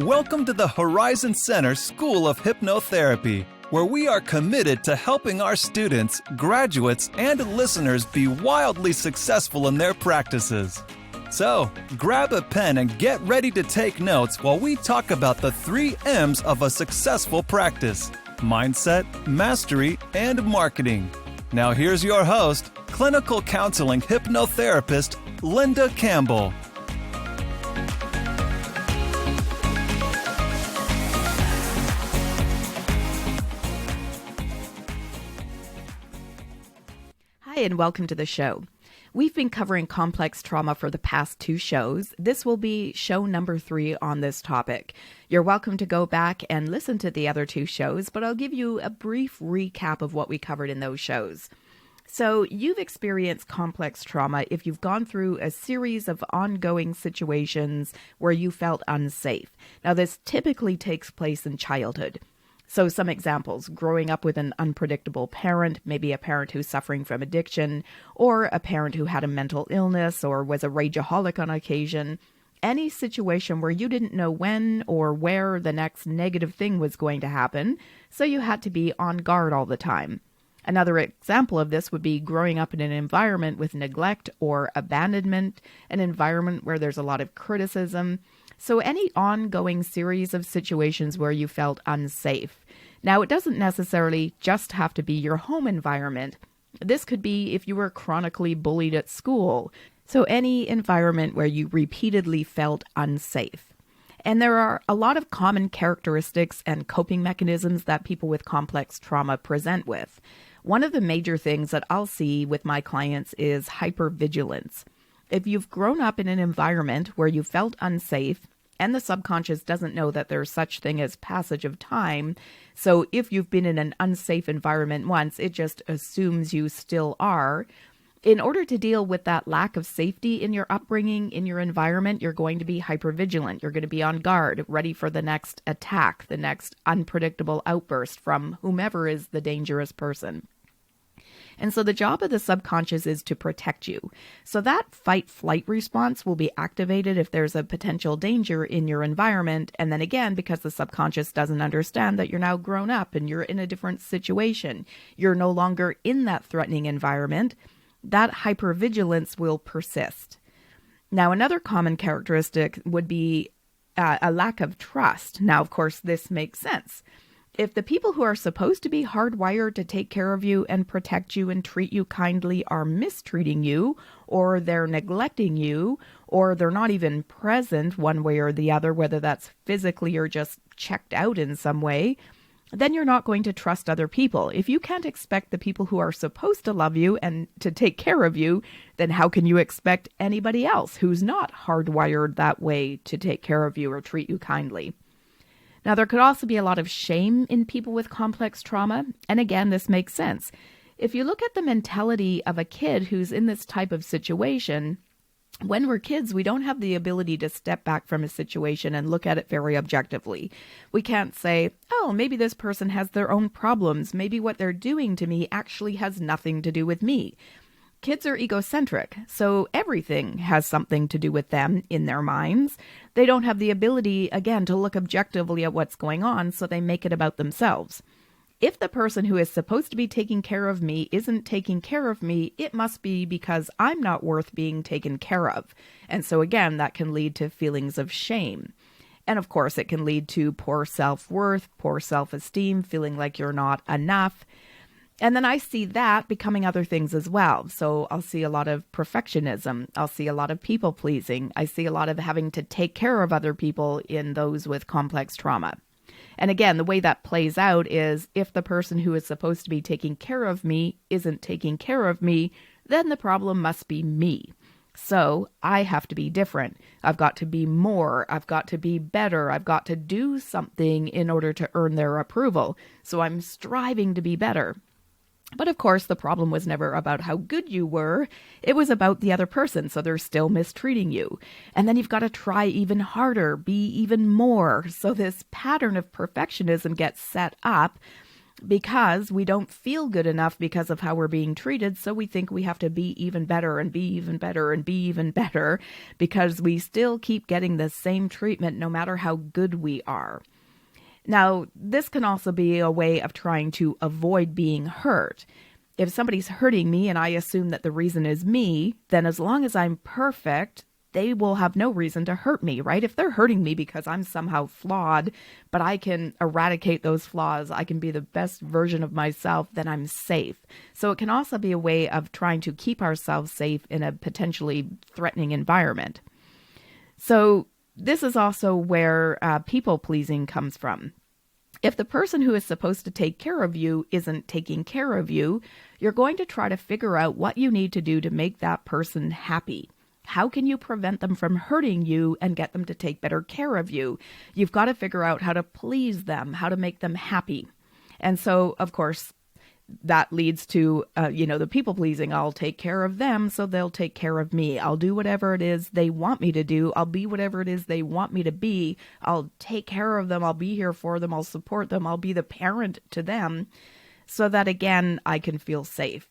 Welcome to the Horizon Center School of Hypnotherapy, where we are committed to helping our students, graduates, and listeners be wildly successful in their practices. So, grab a pen and get ready to take notes while we talk about the 3 M's of a successful practice: mindset, mastery, and marketing. Now here's your host, clinical counseling hypnotherapist, Linda Campbell. Hi, and welcome to the show. We've been covering complex trauma for the past 2 shows. This will be show number 3 on this topic. You're welcome to go back and listen to the other 2 shows, but I'll give you a brief recap of what we covered in those shows. So you've experienced complex trauma if you've gone through a series of ongoing situations where you felt unsafe. Now, this typically takes place in childhood. So some examples: growing up with an unpredictable parent, maybe a parent who's suffering from addiction, or a parent who had a mental illness or was a rageaholic on occasion. Any situation where you didn't know when or where the next negative thing was going to happen, so you had to be on guard all the time. Another example of this would be growing up in an environment with neglect or abandonment, an environment where there's a lot of criticism. So any ongoing series of situations where you felt unsafe. Now, it doesn't necessarily just have to be your home environment. This could be if you were chronically bullied at school. So any environment where you repeatedly felt unsafe. And there are a lot of common characteristics and coping mechanisms that people with complex trauma present with. One of the major things that I'll see with my clients is hypervigilance. If you've grown up in an environment where you felt unsafe, and the subconscious doesn't know that there's such thing as passage of time, so if you've been in an unsafe environment once, it just assumes you still are. In order to deal with that lack of safety in your upbringing, in your environment, you're going to be hypervigilant. You're going to be on guard, ready for the next attack, the next unpredictable outburst from whomever is the dangerous person. And so the job of the subconscious is to protect you. So that fight-flight response will be activated if there's a potential danger in your environment. And then again, because the subconscious doesn't understand that you're now grown up and you're in a different situation, you're no longer in that threatening environment, that hypervigilance will persist. Now, another common characteristic would be a lack of trust. Now, of course, this makes sense. If the people who are supposed to be hardwired to take care of you and protect you and treat you kindly are mistreating you, or they're neglecting you, or they're not even present one way or the other, whether that's physically or just checked out in some way, then you're not going to trust other people. If you can't expect the people who are supposed to love you and to take care of you, then how can you expect anybody else who's not hardwired that way to take care of you or treat you kindly? Now, there could also be a lot of shame in people with complex trauma. And again, this makes sense. If you look at the mentality of a kid who's in this type of situation, when we're kids, we don't have the ability to step back from a situation and look at it very objectively. We can't say, oh, maybe this person has their own problems. Maybe what they're doing to me actually has nothing to do with me. Kids are egocentric, so everything has something to do with them in their minds. They don't have the ability, again, to look objectively at what's going on, so they make it about themselves. If the person who is supposed to be taking care of me isn't taking care of me, it must be because I'm not worth being taken care of. And so again, that can lead to feelings of shame. And of course, it can lead to poor self-worth, poor self-esteem, feeling like you're not enough. And then I see that becoming other things as well. So I'll see a lot of perfectionism. I'll see a lot of people pleasing. I see a lot of having to take care of other people in those with complex trauma. And again, the way that plays out is if the person who is supposed to be taking care of me isn't taking care of me, then the problem must be me. So I have to be different. I've got to be more. I've got to be better. I've got to do something in order to earn their approval. So I'm striving to be better. But of course, the problem was never about how good you were. It was about the other person, so they're still mistreating you. And then you've got to try even harder, be even more. So this pattern of perfectionism gets set up. because we don't feel good enough because of how we're being treated. So we think we have to be even better and be even better and be even better because we still keep getting the same treatment no matter how good we are. Now, this can also be a way of trying to avoid being hurt. If somebody's hurting me and I assume that the reason is me, then as long as I'm perfect, they will have no reason to hurt me, right? If they're hurting me because I'm somehow flawed, but I can eradicate those flaws, I can be the best version of myself, then I'm safe. So it can also be a way of trying to keep ourselves safe in a potentially threatening environment. So this is also where people-pleasing comes from. If the person who is supposed to take care of you isn't taking care of you, you're going to try to figure out what you need to do to make that person happy. How can you prevent them from hurting you and get them to take better care of you? You've got to figure out how to please them, how to make them happy. And so, of course, that leads to, the people pleasing. I'll take care of them, so they'll take care of me. I'll do whatever it is they want me to do. I'll be whatever it is they want me to be. I'll take care of them. I'll be here for them. I'll support them. I'll be the parent to them so that, again, I can feel safe.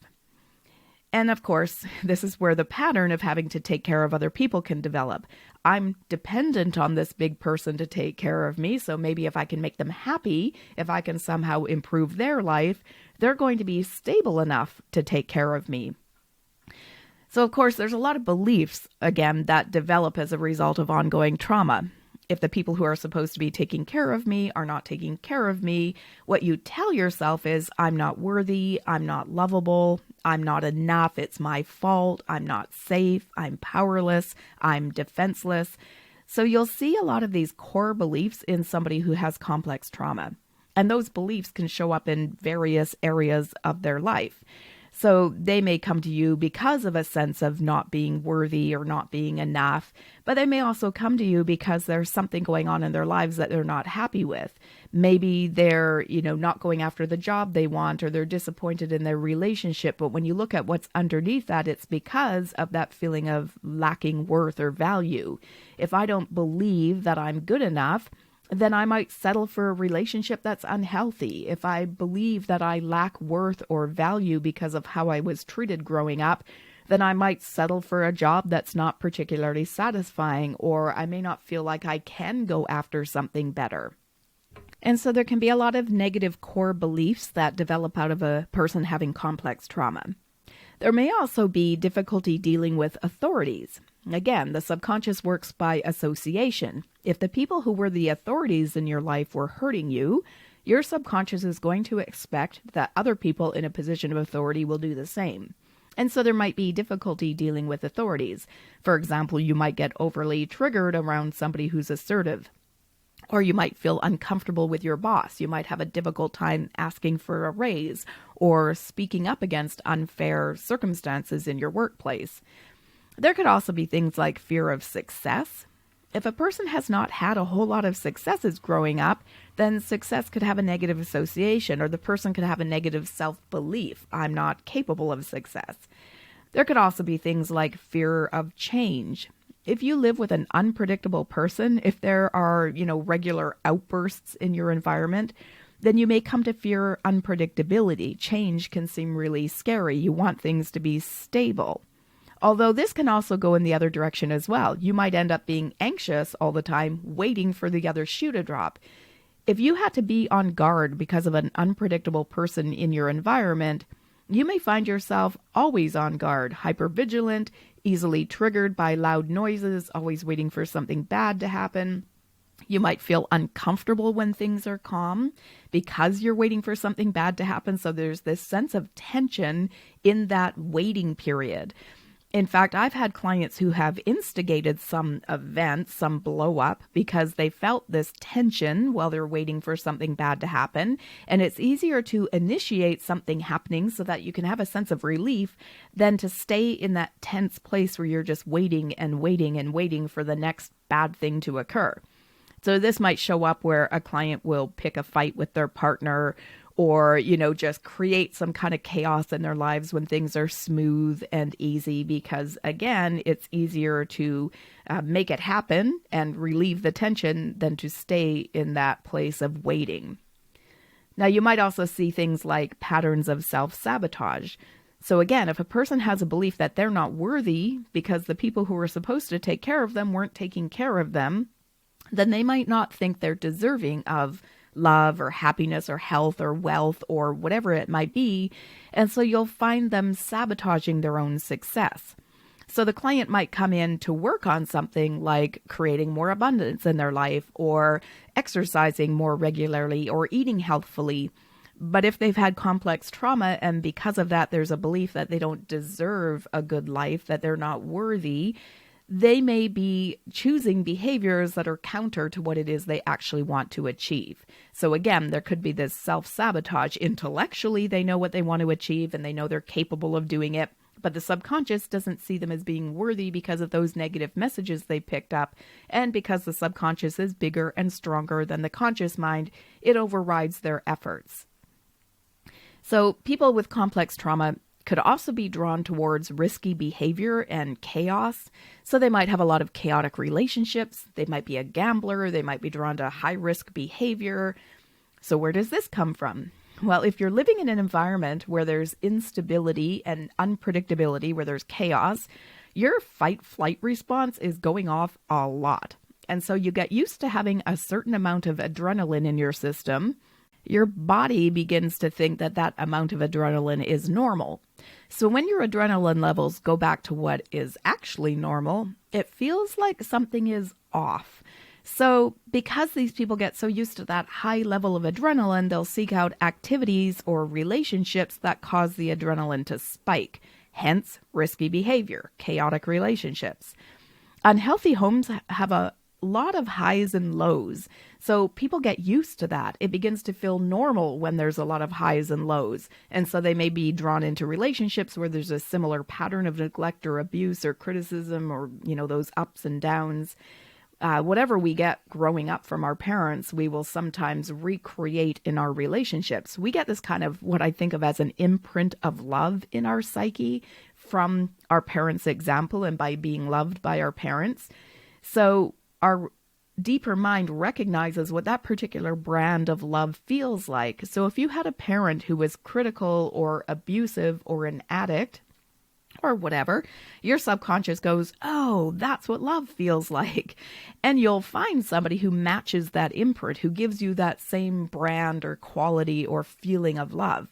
And of course, this is where the pattern of having to take care of other people can develop. I'm dependent on this big person to take care of me, so maybe if I can make them happy, if I can somehow improve their life, they're going to be stable enough to take care of me. So of course, there's a lot of beliefs, again, that develop as a result of ongoing trauma. If the people who are supposed to be taking care of me are not taking care of me, what you tell yourself is, I'm not worthy, I'm not lovable, I'm not enough, it's my fault, I'm not safe, I'm powerless, I'm defenseless. So you'll see a lot of these core beliefs in somebody who has complex trauma. And those beliefs can show up in various areas of their life. So they may come to you because of a sense of not being worthy or not being enough, but they may also come to you because there's something going on in their lives that they're not happy with. Maybe they're, not going after the job they want, or they're disappointed in their relationship. But when you look at what's underneath that, it's because of that feeling of lacking worth or value. If I don't believe that I'm good enough, then I might settle for a relationship that's unhealthy. If I believe that I lack worth or value because of how I was treated growing up, then I might settle for a job that's not particularly satisfying, or I may not feel like I can go after something better. And so there can be a lot of negative core beliefs that develop out of a person having complex trauma. There may also be difficulty dealing with authorities. Again, the subconscious works by association. If the people who were the authorities in your life were hurting you, your subconscious is going to expect that other people in a position of authority will do the same. And so there might be difficulty dealing with authorities. For example, you might get overly triggered around somebody who's assertive. Or you might feel uncomfortable with your boss. You might have a difficult time asking for a raise or speaking up against unfair circumstances in your workplace. There could also be things like fear of success. If a person has not had a whole lot of successes growing up, then success could have a negative association, or the person could have a negative self-belief. I'm not capable of success. There could also be things like fear of change. If you live with an unpredictable person, if there are, regular outbursts in your environment, then you may come to fear unpredictability. Change can seem really scary. You want things to be stable. Although this can also go in the other direction as well. You might end up being anxious all the time, waiting for the other shoe to drop. If you had to be on guard because of an unpredictable person in your environment, you may find yourself always on guard, hypervigilant, easily triggered by loud noises, always waiting for something bad to happen. You might feel uncomfortable when things are calm because you're waiting for something bad to happen. So there's this sense of tension in that waiting period. In fact, I've had clients who have instigated some event, some blow up, because they felt this tension while they're waiting for something bad to happen. And it's easier to initiate something happening so that you can have a sense of relief than to stay in that tense place where you're just waiting and waiting and waiting for the next bad thing to occur. So this might show up where a client will pick a fight with their partner, or, just create some kind of chaos in their lives when things are smooth and easy, because, again, it's easier to make it happen and relieve the tension than to stay in that place of waiting. Now, you might also see things like patterns of self-sabotage. So again, if a person has a belief that they're not worthy because the people who were supposed to take care of them weren't taking care of them, then they might not think they're deserving of love or happiness or health or wealth or whatever it might be. And so you'll find them sabotaging their own success. So the client might come in to work on something like creating more abundance in their life or exercising more regularly or eating healthfully. But if they've had complex trauma and because of that, there's a belief that they don't deserve a good life, that they're not worthy, they may be choosing behaviors that are counter to what it is they actually want to achieve. So again, there could be this self-sabotage. Intellectually, they know what they want to achieve and they know they're capable of doing it. But the subconscious doesn't see them as being worthy because of those negative messages they picked up. And because the subconscious is bigger and stronger than the conscious mind, it overrides their efforts. So people with complex trauma could also be drawn towards risky behavior and chaos. So they might have a lot of chaotic relationships. They might be a gambler. They might be drawn to high-risk behavior. So where does this come from? Well, if you're living in an environment where there's instability and unpredictability, where there's chaos, your fight-flight response is going off a lot. And so you get used to having a certain amount of adrenaline in your system. Your body begins to think that that amount of adrenaline is normal. So when your adrenaline levels go back to what is actually normal, it feels like something is off. So because these people get so used to that high level of adrenaline, they'll seek out activities or relationships that cause the adrenaline to spike. Hence, risky behavior, chaotic relationships. Unhealthy homes have a lot of highs and lows. So people get used to that. It begins to feel normal when there's a lot of highs and lows. And so they may be drawn into relationships where there's a similar pattern of neglect or abuse or criticism or, those ups and downs. Whatever we get growing up from our parents, we will sometimes recreate in our relationships. We get this kind of what I think of as an imprint of love in our psyche from our parents' example and by being loved by our parents. So our deeper mind recognizes what that particular brand of love feels like. So if you had a parent who was critical or abusive or an addict, or whatever, your subconscious goes, oh, that's what love feels like. And you'll find somebody who matches that imprint, who gives you that same brand or quality or feeling of love.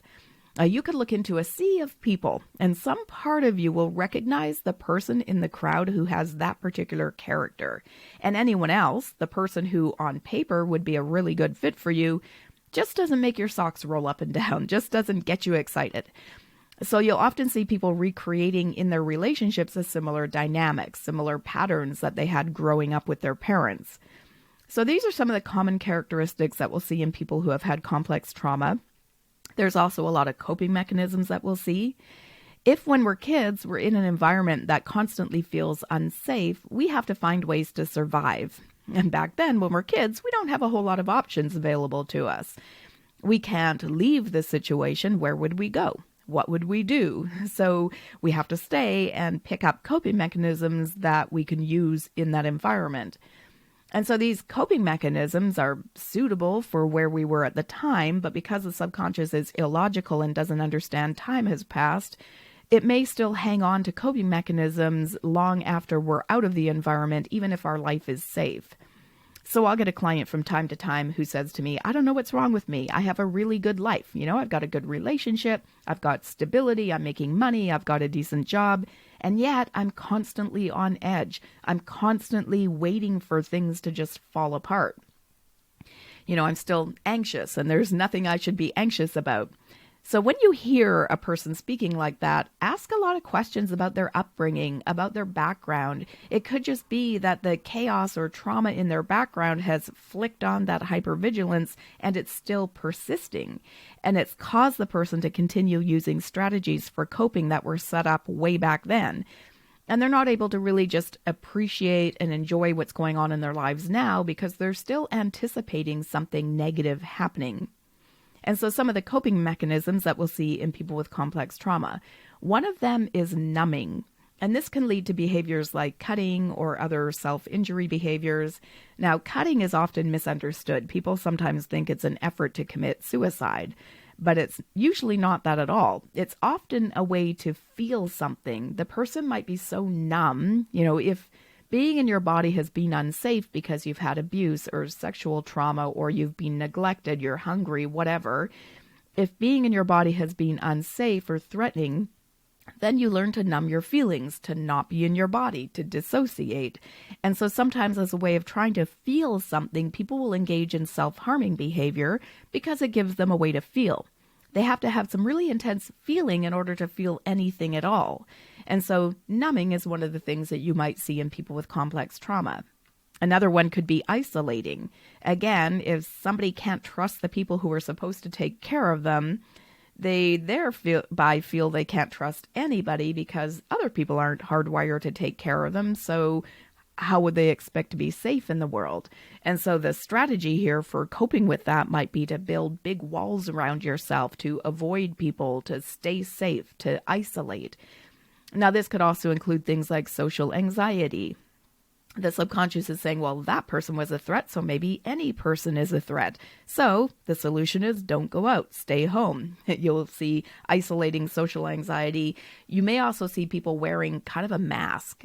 You could look into a sea of people, and some part of you will recognize the person in the crowd who has that particular character. And anyone else, the person who on paper would be a really good fit for you, just doesn't make your socks roll up and down, just doesn't get you excited. So you'll often see people recreating in their relationships a similar dynamics, similar patterns that they had growing up with their parents. So these are some of the common characteristics that we'll see in people who have had complex trauma. There's also a lot of coping mechanisms that we'll see. If when we're kids, we're in an environment that constantly feels unsafe, we have to find ways to survive. And back then, when we're kids, we don't have a whole lot of options available to us. We can't leave the situation. Where would we go? What would we do? So we have to stay and pick up coping mechanisms that we can use in that environment. And so these coping mechanisms are suitable for where we were at the time, but because the subconscious is illogical and doesn't understand time has passed, it may still hang on to coping mechanisms long after we're out of the environment, even if our life is safe. So I'll get a client from time to time who says to me, I don't know what's wrong with me. I have a really good life. I've got a good relationship. I've got stability. I'm making money. I've got a decent job. And yet I'm constantly on edge. I'm constantly waiting for things to just fall apart. I'm still anxious and there's nothing I should be anxious about. So when you hear a person speaking like that, ask a lot of questions about their upbringing, about their background. It could just be that the chaos or trauma in their background has flicked on that hypervigilance and it's still persisting. And it's caused the person to continue using strategies for coping that were set up way back then. And they're not able to really just appreciate and enjoy what's going on in their lives now because they're still anticipating something negative happening. And so some of the coping mechanisms that we'll see in people with complex trauma, one of them is numbing. And this can lead to behaviors like cutting or other self-injury behaviors. Now, cutting is often misunderstood. People sometimes think it's an effort to commit suicide, but it's usually not that at all. It's often a way to feel something. The person might be so numb, if being in your body has been unsafe because you've had abuse or sexual trauma or you've been neglected, you're hungry, whatever. If being in your body has been unsafe or threatening, then you learn to numb your feelings, to not be in your body, to dissociate. And so sometimes as a way of trying to feel something, people will engage in self-harming behavior because it gives them a way to feel. They have to have some really intense feeling in order to feel anything at all. And so numbing is one of the things that you might see in people with complex trauma. Another one could be isolating. Again, if somebody can't trust the people who are supposed to take care of them, they thereby feel they can't trust anybody because other people aren't hardwired to take care of them. So how would they expect to be safe in the world? And so the strategy here for coping with that might be to build big walls around yourself, to avoid people, to stay safe, to isolate. Now, this could also include things like social anxiety. The subconscious is saying, well, that person was a threat, so maybe any person is a threat. So the solution is don't go out, stay home. You'll see isolating social anxiety. You may also see people wearing kind of a mask.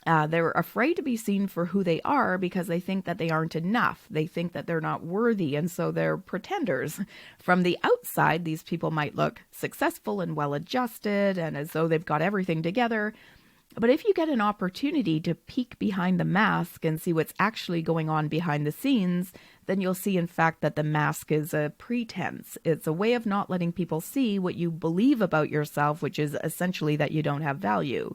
They're afraid to be seen for who they are because they think that they aren't enough. They think that they're not worthy, and so they're pretenders. From the outside, these people might look successful and well-adjusted and as though they've got everything together. But if you get an opportunity to peek behind the mask and see what's actually going on behind the scenes, then you'll see, in fact, that the mask is a pretense. It's a way of not letting people see what you believe about yourself, which is essentially that you don't have value.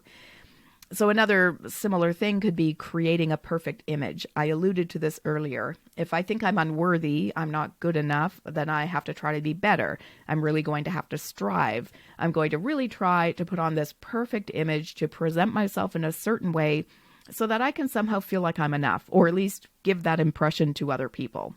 So another similar thing could be creating a perfect image. I alluded to this earlier. If I think I'm unworthy, I'm not good enough, then I have to try to be better. I'm really going to have to strive. I'm going to really try to put on this perfect image to present myself in a certain way so that I can somehow feel like I'm enough, or at least give that impression to other people.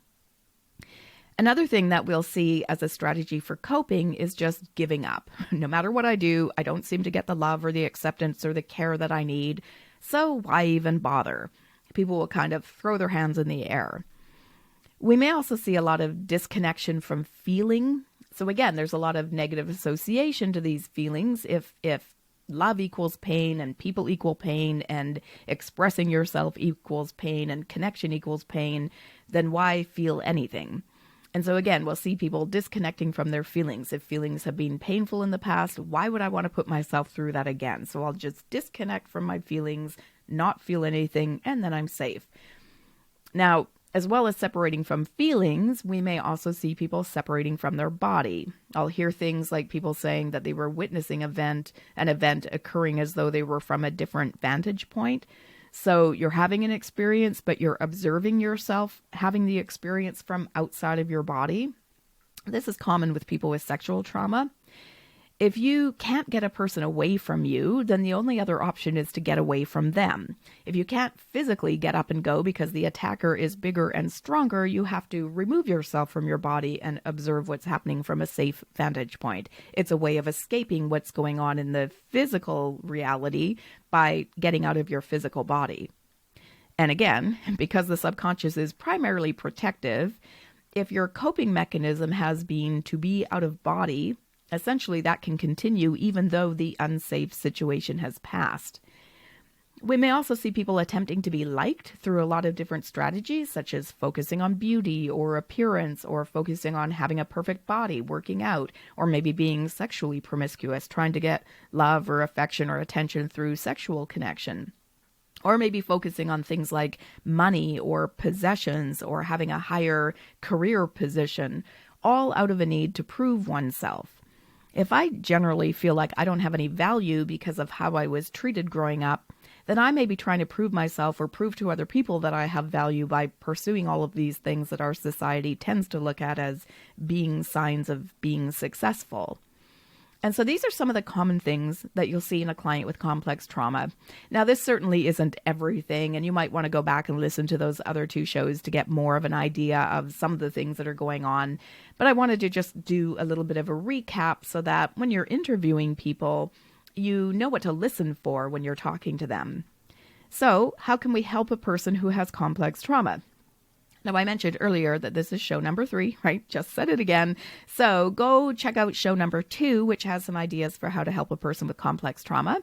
Another thing that we'll see as a strategy for coping is just giving up. No matter what I do, I don't seem to get the love or the acceptance or the care that I need. So why even bother? People will kind of throw their hands in the air. We may also see a lot of disconnection from feeling. So again, there's a lot of negative association to these feelings. If love equals pain and people equal pain and expressing yourself equals pain and connection equals pain, then why feel anything? And so again, we'll see people disconnecting from their feelings. If feelings have been painful in the past, why would I want to put myself through that again? So I'll just disconnect from my feelings, not feel anything, and then I'm safe. Now, as well as separating from feelings, we may also see people separating from their body. I'll hear things like people saying that they were witnessing an event occurring as though they were from a different vantage point. So you're having an experience, but you're observing yourself having the experience from outside of your body. This is common with people with sexual trauma. If you can't get a person away from you, then the only other option is to get away from them. If you can't physically get up and go because the attacker is bigger and stronger, you have to remove yourself from your body and observe what's happening from a safe vantage point. It's a way of escaping what's going on in the physical reality by getting out of your physical body. And again, because the subconscious is primarily protective, if your coping mechanism has been to be out of body, essentially that can continue even though the unsafe situation has passed. We may also see people attempting to be liked through a lot of different strategies, such as focusing on beauty or appearance, or focusing on having a perfect body, working out, or maybe being sexually promiscuous, trying to get love or affection or attention through sexual connection. Or maybe focusing on things like money or possessions or having a higher career position, all out of a need to prove oneself. If I generally feel like I don't have any value because of how I was treated growing up, then I may be trying to prove myself or prove to other people that I have value by pursuing all of these things that our society tends to look at as being signs of being successful. And so these are some of the common things that you'll see in a client with complex trauma. Now, this certainly isn't everything, and you might want to go back and listen to those other two shows to get more of an idea of some of the things that are going on. But I wanted to just do a little bit of a recap so that when you're interviewing people, you know what to listen for when you're talking to them. So, how can we help a person who has complex trauma? Now, I mentioned earlier that this is show number 3, right? Just said it again. So go check out show number 2, which has some ideas for how to help a person with complex trauma.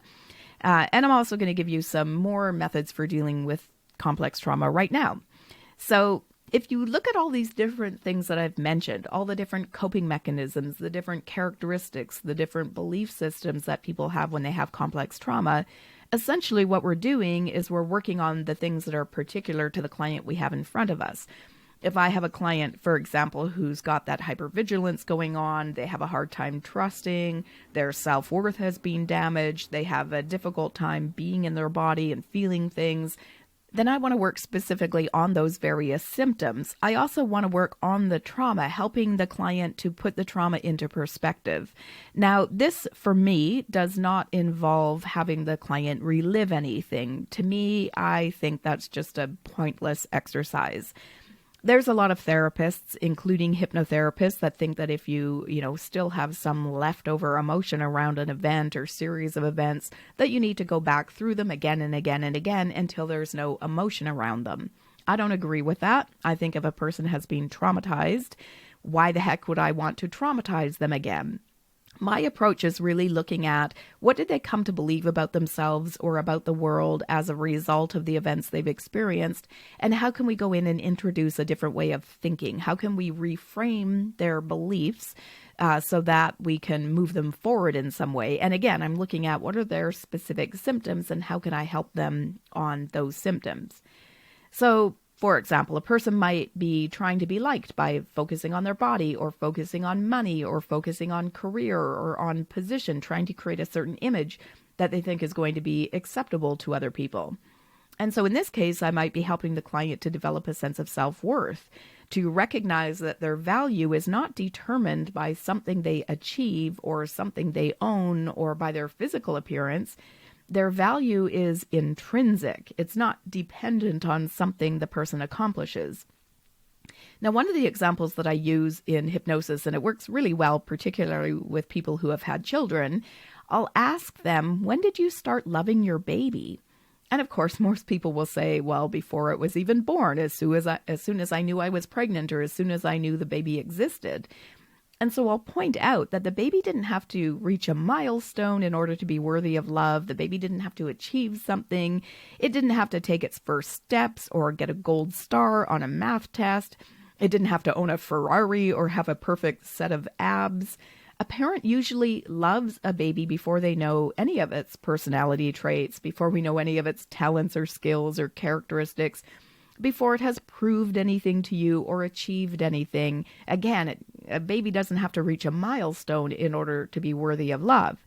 And I'm also going to give you some more methods for dealing with complex trauma right now. So if you look at all these different things that I've mentioned, all the different coping mechanisms, the different characteristics, the different belief systems that people have when they have complex trauma, essentially what we're doing is we're working on the things that are particular to the client we have in front of us. If I have a client, for example, who's got that hypervigilance going on, they have a hard time trusting, their self-worth has been damaged, they have a difficult time being in their body and feeling things, then I want to work specifically on those various symptoms. I also want to work on the trauma, helping the client to put the trauma into perspective. Now, this for me does not involve having the client relive anything. To me, I think that's just a pointless exercise. There's a lot of therapists, including hypnotherapists, that think that if you still have some leftover emotion around an event or series of events, that you need to go back through them again and again and again until there's no emotion around them. I don't agree with that. I think if a person has been traumatized, why the heck would I want to traumatize them again? My approach is really looking at what did they come to believe about themselves or about the world as a result of the events they've experienced, and how can we go in and introduce a different way of thinking? How can we reframe their beliefs so that we can move them forward in some way? And again, I'm looking at what are their specific symptoms and how can I help them on those symptoms? So, for example, a person might be trying to be liked by focusing on their body or focusing on money or focusing on career or on position, trying to create a certain image that they think is going to be acceptable to other people. And so in this case, I might be helping the client to develop a sense of self-worth, to recognize that their value is not determined by something they achieve or something they own or by their physical appearance. Their value is intrinsic. It's not dependent on something the person accomplishes. Now, one of the examples that I use in hypnosis, and it works really well, particularly with people who have had children, I'll ask them, when did you start loving your baby? And of course, most people will say, well, before it was even born, as soon as I knew I was pregnant or as soon as I knew the baby existed. And so I'll point out that the baby didn't have to reach a milestone in order to be worthy of love. The baby didn't have to achieve something. It didn't have to take its first steps or get a gold star on a math test. It didn't have to own a Ferrari or have a perfect set of abs. A parent usually loves a baby before they know any of its personality traits, before we know any of its talents or skills or characteristics, before it has proved anything to you or achieved anything. Again, a baby doesn't have to reach a milestone in order to be worthy of love.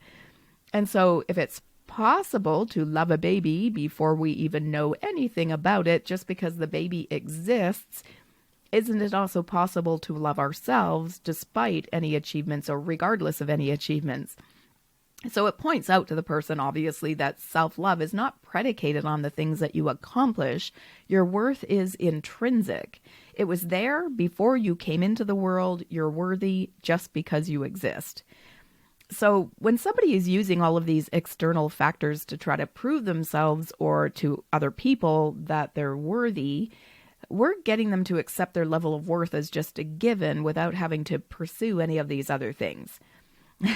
And so if it's possible to love a baby before we even know anything about it, just because the baby exists, isn't it also possible to love ourselves despite any achievements or regardless of any achievements? So it points out to the person, obviously, that self-love is not predicated on the things that you accomplish. Your worth is intrinsic. It was there before you came into the world. You're worthy just because you exist. So when somebody is using all of these external factors to try to prove themselves or to other people that they're worthy, we're getting them to accept their level of worth as just a given without having to pursue any of these other things.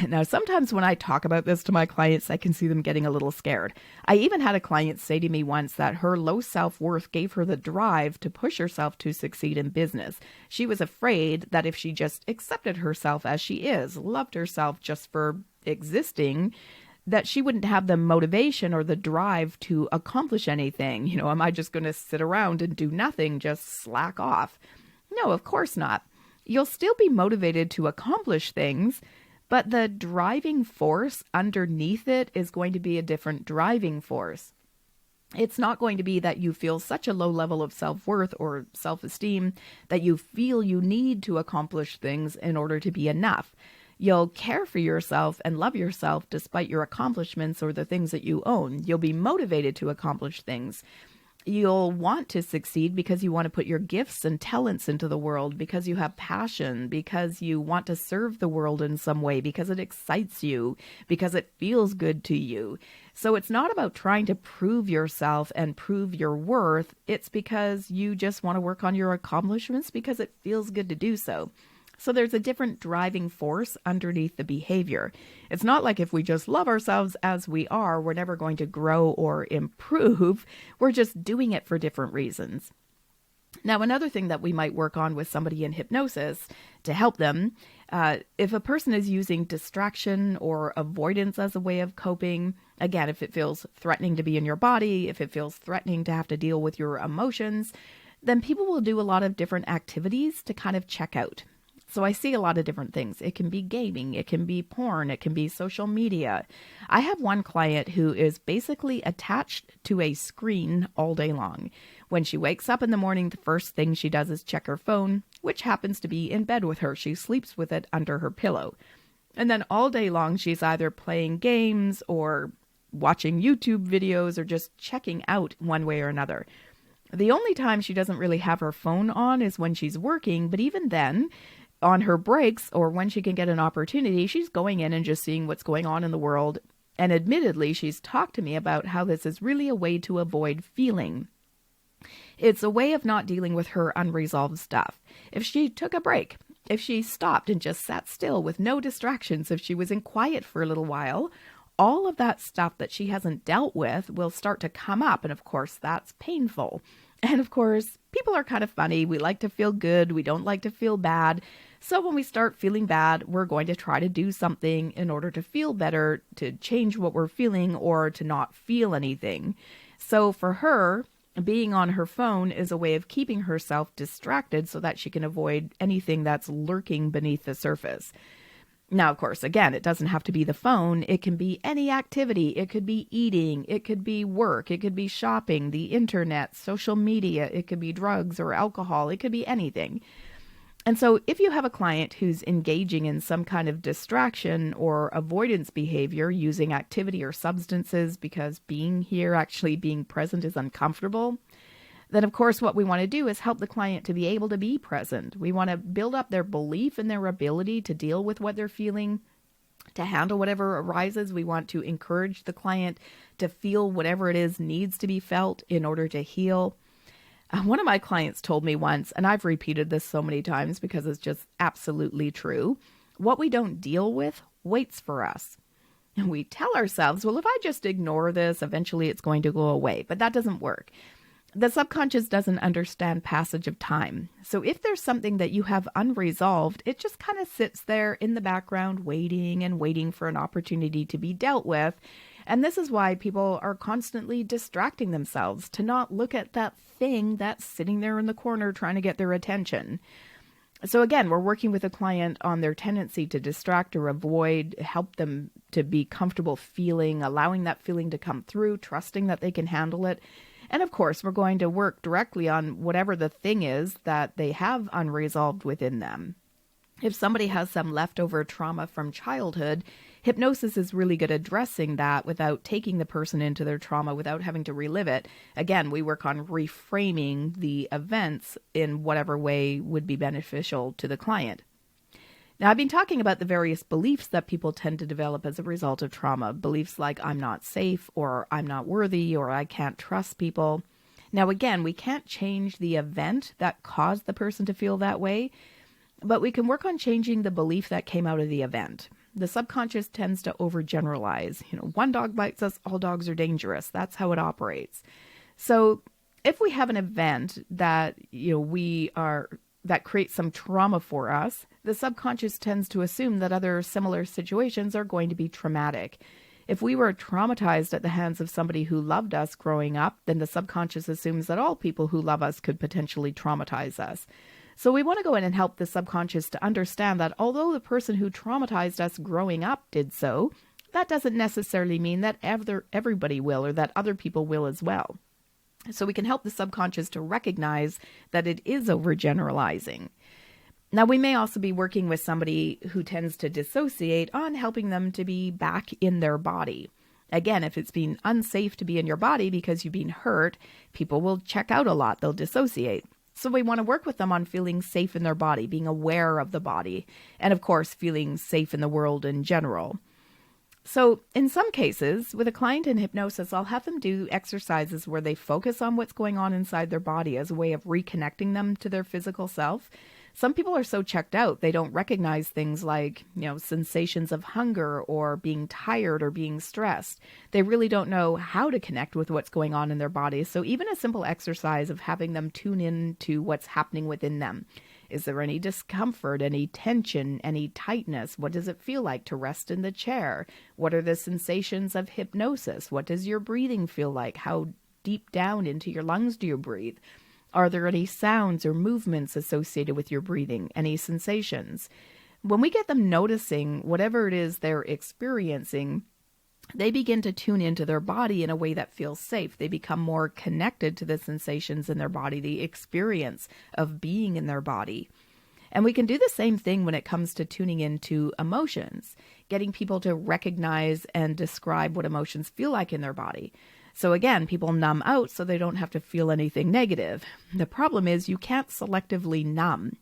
Now, sometimes when I talk about this to my clients, I can see them getting a little scared. I even had a client say to me once that her low self-worth gave her the drive to push herself to succeed in business. She was afraid that if she just accepted herself as she is, loved herself just for existing, that she wouldn't have the motivation or the drive to accomplish anything. Am I just going to sit around and do nothing, just slack off? No, of course not. You'll still be motivated to accomplish things, but the driving force underneath it is going to be a different driving force. It's not going to be that you feel such a low level of self-worth or self-esteem that you feel you need to accomplish things in order to be enough. You'll care for yourself and love yourself despite your accomplishments or the things that you own. You'll be motivated to accomplish things. You'll want to succeed because you want to put your gifts and talents into the world, because you have passion, because you want to serve the world in some way, because it excites you, because it feels good to you. So it's not about trying to prove yourself and prove your worth. It's because you just want to work on your accomplishments because it feels good to do so. So there's a different driving force underneath the behavior. It's not like if we just love ourselves as we are, we're never going to grow or improve. We're just doing it for different reasons. Now, another thing that we might work on with somebody in hypnosis to help them, if a person is using distraction or avoidance as a way of coping, again, if it feels threatening to be in your body, if it feels threatening to have to deal with your emotions, then people will do a lot of different activities to kind of check out. So I see a lot of different things. It can be gaming, it can be porn, it can be social media. I have one client who is basically attached to a screen all day long. When she wakes up in the morning, the first thing she does is check her phone, which happens to be in bed with her. She sleeps with it under her pillow. And then all day long, she's either playing games or watching YouTube videos or just checking out one way or another. The only time she doesn't really have her phone on is when she's working, but even then, on her breaks or when she can get an opportunity, she's going in and just seeing what's going on in the world. And admittedly, she's talked to me about how this is really a way to avoid feeling. It's a way of not dealing with her unresolved stuff. If she took a break, if she stopped and just sat still with no distractions, if she was in quiet for a little while, all of that stuff that she hasn't dealt with will start to come up. And of course, that's painful. And of course, people are kind of funny. We like to feel good. We don't like to feel bad. So when we start feeling bad, we're going to try to do something in order to feel better, to change what we're feeling, or to not feel anything. So for her, being on her phone is a way of keeping herself distracted so that she can avoid anything that's lurking beneath the surface. Now, of course, again, it doesn't have to be the phone. It can be any activity. It could be eating. It could be work. It could be shopping, the internet, social media. It could be drugs or alcohol. It could be anything. And so if you have a client who's engaging in some kind of distraction or avoidance behavior using activity or substances because being here, actually being present, is uncomfortable, then of course what we want to do is help the client to be able to be present. We want to build up their belief in their ability to deal with what they're feeling, to handle whatever arises. We want to encourage the client to feel whatever it is needs to be felt in order to heal. One of my clients told me once, and I've repeated this so many times because it's just absolutely true, what we don't deal with waits for us. And we tell ourselves, well, if I just ignore this, eventually it's going to go away. But that doesn't work. The subconscious doesn't understand passage of time. So if there's something that you have unresolved, it just kind of sits there in the background waiting and waiting for an opportunity to be dealt with. And this is why people are constantly distracting themselves to not look at that thing that's sitting there in the corner trying to get their attention. So again, we're working with a client on their tendency to distract or avoid, help them to be comfortable feeling, allowing that feeling to come through, trusting that they can handle it. And of course, we're going to work directly on whatever the thing is that they have unresolved within them. If somebody has some leftover trauma from childhood, hypnosis is really good at addressing that without taking the person into their trauma, without having to relive it. Again, we work on reframing the events in whatever way would be beneficial to the client. Now, I've been talking about the various beliefs that people tend to develop as a result of trauma. Beliefs like I'm not safe, or I'm not worthy, or I can't trust people. Now, again, we can't change the event that caused the person to feel that way, but we can work on changing the belief that came out of the event. The subconscious tends to overgeneralize. One dog bites us, all dogs are dangerous. That's how it operates. So if we have an event that, that creates some trauma for us, the subconscious tends to assume that other similar situations are going to be traumatic. If we were traumatized at the hands of somebody who loved us growing up, then the subconscious assumes that all people who love us could potentially traumatize us. So we want to go in and help the subconscious to understand that although the person who traumatized us growing up did so, that doesn't necessarily mean that everybody will, or that other people will as well. So we can help the subconscious to recognize that it is overgeneralizing. Now, we may also be working with somebody who tends to dissociate on helping them to be back in their body. Again, if it's been unsafe to be in your body because you've been hurt, people will check out a lot. They'll dissociate. So we want to work with them on feeling safe in their body, being aware of the body, and of course, feeling safe in the world in general. So in some cases, with a client in hypnosis, I'll have them do exercises where they focus on what's going on inside their body as a way of reconnecting them to their physical self. Some people are so checked out, they don't recognize things like, sensations of hunger or being tired or being stressed. They really don't know how to connect with what's going on in their body. So even a simple exercise of having them tune in to what's happening within them. Is there any discomfort, any tension, any tightness? What does it feel like to rest in the chair? What are the sensations of hypnosis? What does your breathing feel like? How deep down into your lungs do you breathe? Are there any sounds or movements associated with your breathing? Any sensations? When we get them noticing whatever it is they're experiencing, they begin to tune into their body in a way that feels safe. They become more connected to the sensations in their body, the experience of being in their body. And we can do the same thing when it comes to tuning into emotions, getting people to recognize and describe what emotions feel like in their body. So again, people numb out so they don't have to feel anything negative. The problem is you can't selectively numb.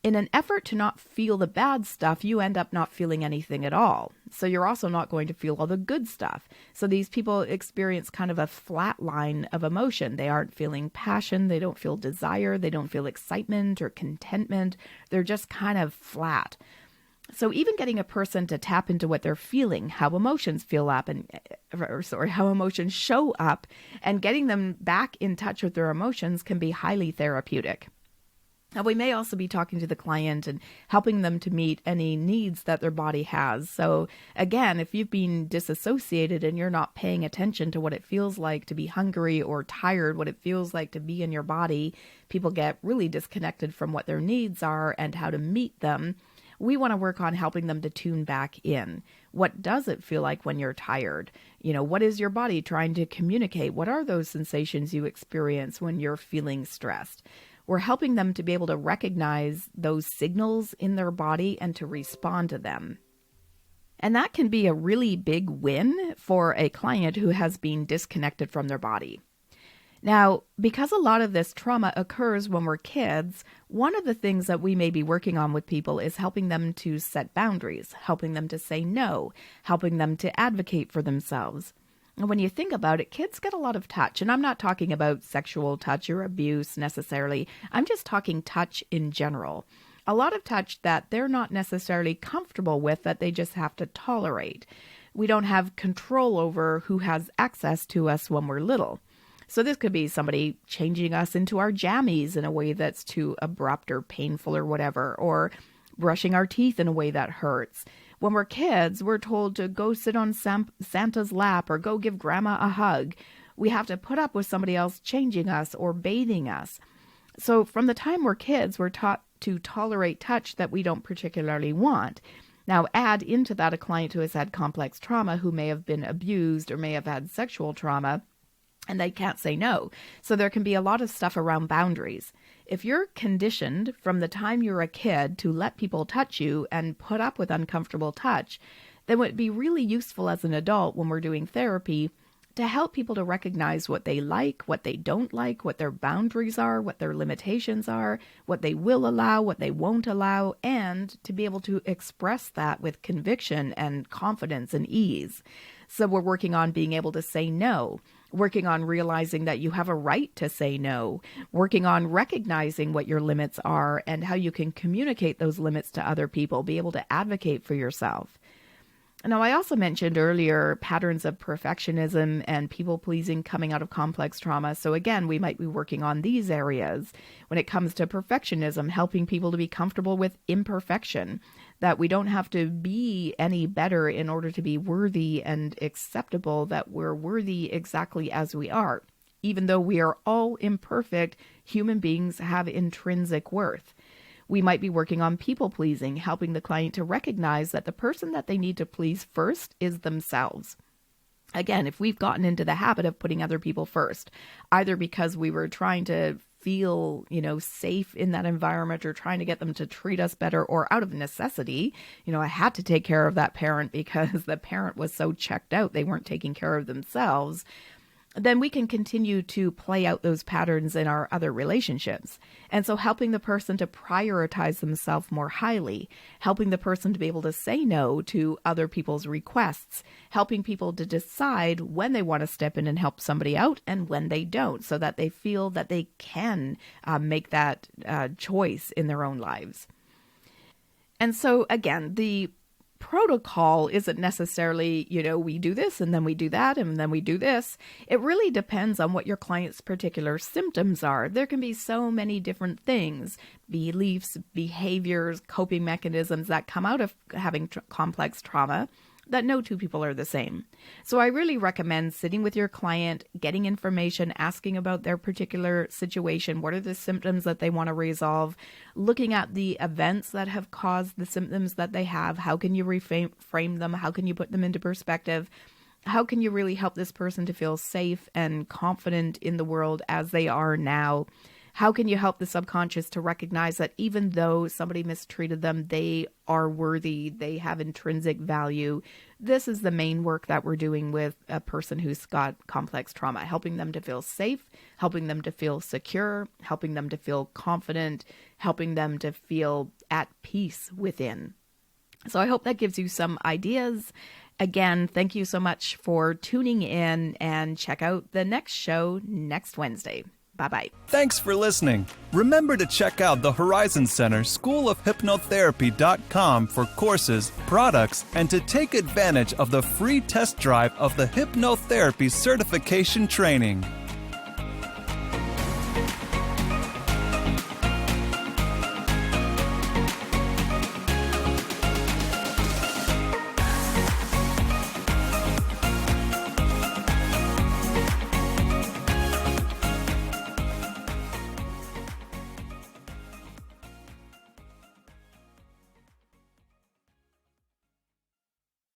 In an effort to not feel the bad stuff, you end up not feeling anything at all. So you're also not going to feel all the good stuff. So these people experience kind of a flat line of emotion. They aren't feeling passion. They don't feel desire. They don't feel excitement or contentment. They're just kind of flat. So even getting a person to tap into what they're feeling, how emotions feel up how emotions show up, and getting them back in touch with their emotions can be highly therapeutic. Now, we may also be talking to the client and helping them to meet any needs that their body has. So again, if you've been disassociated and you're not paying attention to what it feels like to be hungry or tired, what it feels like to be in your body, people get really disconnected from what their needs are and how to meet them. We want to work on helping them to tune back in. What does it feel like when you're tired? What is your body trying to communicate? What are those sensations you experience when you're feeling stressed? We're helping them to be able to recognize those signals in their body and to respond to them. And that can be a really big win for a client who has been disconnected from their body. Now, because a lot of this trauma occurs when we're kids, one of the things that we may be working on with people is helping them to set boundaries, helping them to say no, helping them to advocate for themselves. And when you think about it, kids get a lot of touch. And I'm not talking about sexual touch or abuse necessarily. I'm just talking touch in general. A lot of touch that they're not necessarily comfortable with, that they just have to tolerate. We don't have control over who has access to us when we're little. So this could be somebody changing us into our jammies in a way that's too abrupt or painful or whatever, or brushing our teeth in a way that hurts. When we're kids, we're told to go sit on Santa's lap or go give grandma a hug. We have to put up with somebody else changing us or bathing us. So from the time we're kids, we're taught to tolerate touch that we don't particularly want. Now add into that a client who has had complex trauma, who may have been abused or may have had sexual trauma, and they can't say no. So there can be a lot of stuff around boundaries. If you're conditioned from the time you're a kid to let people touch you and put up with uncomfortable touch, then it would be really useful as an adult when we're doing therapy to help people to recognize what they like, what they don't like, what their boundaries are, what their limitations are, what they will allow, what they won't allow, and to be able to express that with conviction and confidence and ease. So we're working on being able to say no, working on realizing that you have a right to say no, working on recognizing what your limits are and how you can communicate those limits to other people, be able to advocate for yourself. Now, I also mentioned earlier patterns of perfectionism and people-pleasing coming out of complex trauma. So again, we might be working on these areas when it comes to perfectionism, helping people to be comfortable with imperfection, that we don't have to be any better in order to be worthy and acceptable, that we're worthy exactly as we are. Even though we are all imperfect, human beings have intrinsic worth. We might be working on people-pleasing, helping the client to recognize that the person that they need to please first is themselves. Again, if we've gotten into the habit of putting other people first, either because we were trying to feel, safe in that environment, or trying to get them to treat us better, or out of necessity, I had to take care of that parent because the parent was so checked out, they weren't taking care of themselves, then we can continue to play out those patterns in our other relationships. And so helping the person to prioritize themselves more highly, helping the person to be able to say no to other people's requests, helping people to decide when they want to step in and help somebody out and when they don't, so that they feel that they can make that choice in their own lives. And so again, the protocol isn't necessarily, we do this and then we do that and then we do this. It really depends on what your client's particular symptoms are. There can be so many different things, beliefs, behaviors, coping mechanisms that come out of having complex trauma, that no two people are the same. So I really recommend sitting with your client, getting information, asking about their particular situation. What are the symptoms that they want to resolve? Looking at the events that have caused the symptoms that they have. How can you reframe them? How can you put them into perspective? How can you really help this person to feel safe and confident in the world as they are now? How can you help the subconscious to recognize that even though somebody mistreated them, they are worthy, they have intrinsic value? This is the main work that we're doing with a person who's got complex trauma, helping them to feel safe, helping them to feel secure, helping them to feel confident, helping them to feel at peace within. So I hope that gives you some ideas. Again, thank you so much for tuning in, and check out the next show next Wednesday. Bye-bye. Thanks for listening. Remember to check out the Horizon Center schoolofhypnotherapy.com for courses, products, and to take advantage of the free test drive of the hypnotherapy certification training.